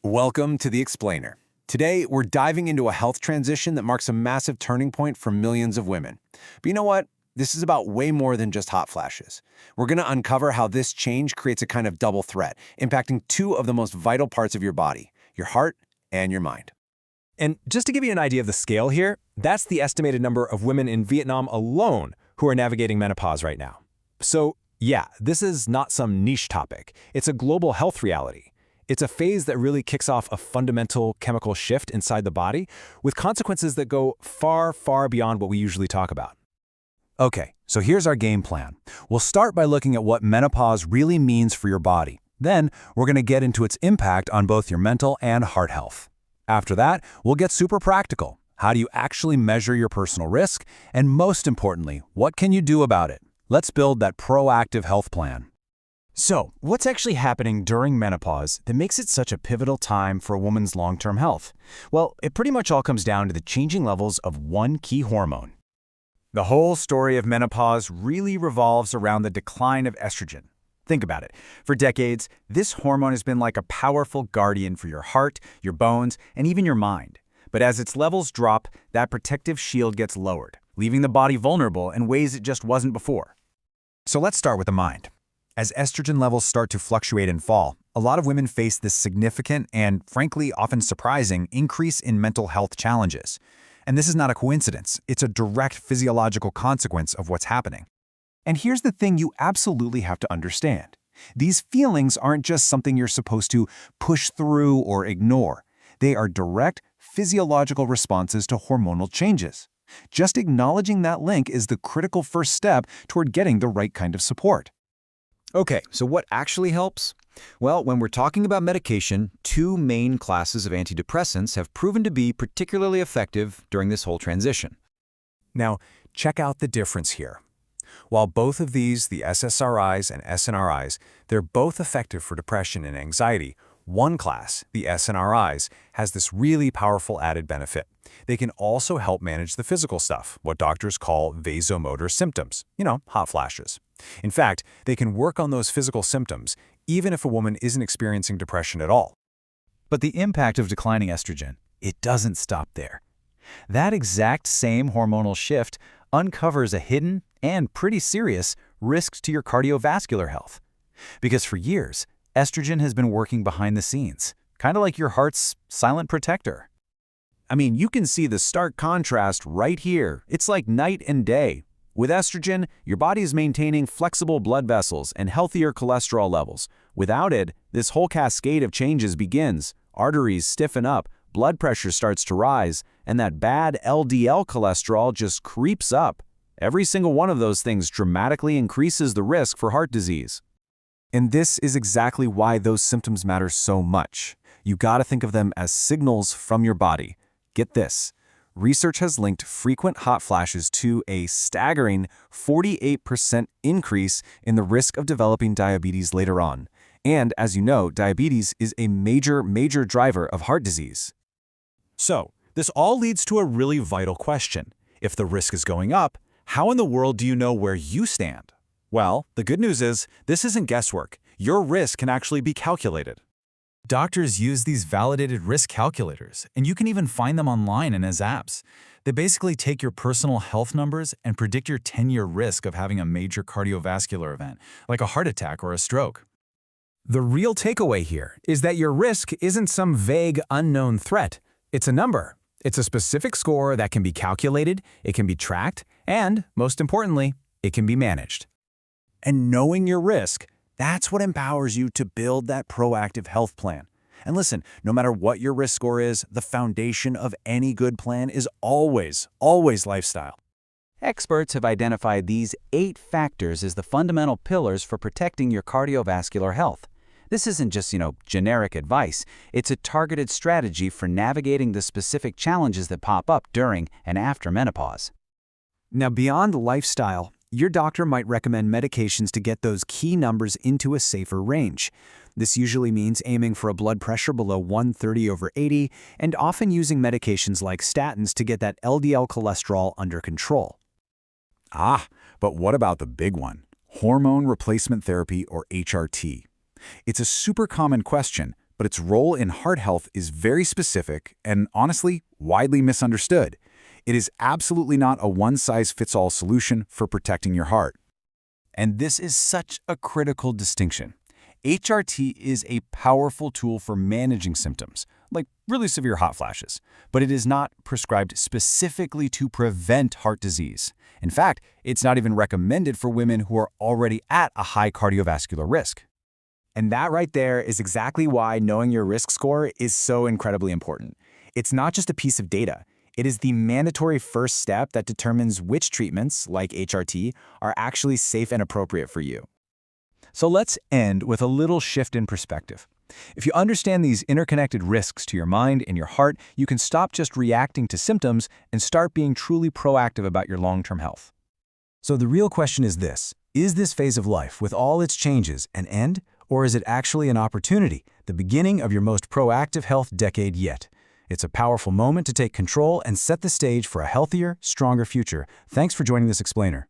Welcome to The Explainer. Today, we're diving into a health transition that marks a massive turning point for millions of women. But you know what? This is about way more than just hot flashes. We're going to uncover how this change creates a kind of double threat, impacting two of the most vital parts of your body, your heart and your mind. And just to give you an idea of the scale here, that's the estimated number of women in Vietnam alone who are navigating menopause right now. So, yeah, this is not some niche topic. It's a global health reality. It's a phase that really kicks off a fundamental chemical shift inside the body with consequences that go far, far beyond what we usually talk about. Okay, so here's our game plan. We'll start by looking at what menopause really means for your body. Then, we're going to get into its impact on both your mental and heart health. After that, we'll get super practical. How do you actually measure your personal risk? And most importantly, what can you do about it? Let's build that proactive health plan. So, what's actually happening during menopause that makes it such a pivotal time for a woman's long-term health? Well, it pretty much all comes down to the changing levels of one key hormone. The whole story of menopause really revolves around the decline of estrogen. Think about it. For decades, this hormone has been like a powerful guardian for your heart, your bones, and even your mind. But as its levels drop, that protective shield gets lowered, leaving the body vulnerable in ways it just wasn't before. So let's start with the mind. As estrogen levels start to fluctuate and fall, a lot of women face this significant and, frankly, often surprising increase in mental health challenges. And this is not a coincidence. It's a direct physiological consequence of what's happening. And here's the thing you absolutely have to understand. These feelings aren't just something you're supposed to push through or ignore. They are direct physiological responses to hormonal changes. Just acknowledging that link is the critical first step toward getting the right kind of support. Okay, so what actually helps? Well, when we're talking about medication, two main classes of antidepressants have proven to be particularly effective during this whole transition. Now, check out the difference here. While both of these, the SSRIs and SNRIs, they're both effective for depression and anxiety, one class, the SNRIs, has this really powerful added benefit. They can also help manage the physical stuff, what doctors call vasomotor symptoms, hot flashes. In fact, they can work on those physical symptoms even if a woman isn't experiencing depression at all. But the impact of declining estrogen, it doesn't stop there. That exact same hormonal shift uncovers a hidden and pretty serious risk to your cardiovascular health. Because for years, estrogen has been working behind the scenes, kind of like your heart's silent protector. I mean, you can see the stark contrast right here. It's like night and day. With estrogen, your body is maintaining flexible blood vessels and healthier cholesterol levels. Without it, this whole cascade of changes begins. Arteries stiffen up, blood pressure starts to rise, and that bad LDL cholesterol just creeps up. Every single one of those things dramatically increases the risk for heart disease. And this is exactly why those symptoms matter so much. You gotta think of them as signals from your body. Get this. Research has linked frequent hot flashes to a staggering 48% increase in the risk of developing diabetes later on. And as you know, diabetes is a major driver of heart disease. So, this all leads to a really vital question. If the risk is going up, how in the world do you know where you stand? Well, the good news is, this isn't guesswork. Your risk can actually be calculated. Doctors use these validated risk calculators, and you can even find them online and as apps. They basically take your personal health numbers and predict your 10-year risk of having a major cardiovascular event, like a heart attack or a stroke. The real takeaway here is that your risk isn't some vague, unknown threat. It's a number. It's a specific score that can be calculated, it can be tracked, and, most importantly, it can be managed. And knowing your risk, that's what empowers you to build that proactive health plan. And listen, no matter what your risk score is, the foundation of any good plan is always lifestyle. Experts have identified these 8 factors as the fundamental pillars for protecting your cardiovascular health. This isn't just, generic advice. It's a targeted strategy for navigating the specific challenges that pop up during and after menopause. Now, beyond lifestyle, your doctor might recommend medications to get those key numbers into a safer range. This usually means aiming for a blood pressure below 130/80 and often using medications like statins to get that LDL cholesterol under control. But what about the big one? Hormone replacement therapy, or HRT. It's a super common question, but its role in heart health is very specific and, honestly, widely misunderstood. It is absolutely not a one-size-fits-all solution for protecting your heart. And this is such a critical distinction. HRT is a powerful tool for managing symptoms, like really severe hot flashes, but it is not prescribed specifically to prevent heart disease. In fact, it's not even recommended for women who are already at a high cardiovascular risk. And that right there is exactly why knowing your risk score is so incredibly important. It's not just a piece of data. It is the mandatory first step that determines which treatments, like HRT, are actually safe and appropriate for you. So let's end with a little shift in perspective. If you understand these interconnected risks to your mind and your heart, you can stop just reacting to symptoms and start being truly proactive about your long-term health. So the real question is this phase of life, with all its changes, an end, or is it actually an opportunity, the beginning of your most proactive health decade yet? It's a powerful moment to take control and set the stage for a healthier, stronger future. Thanks for joining this explainer.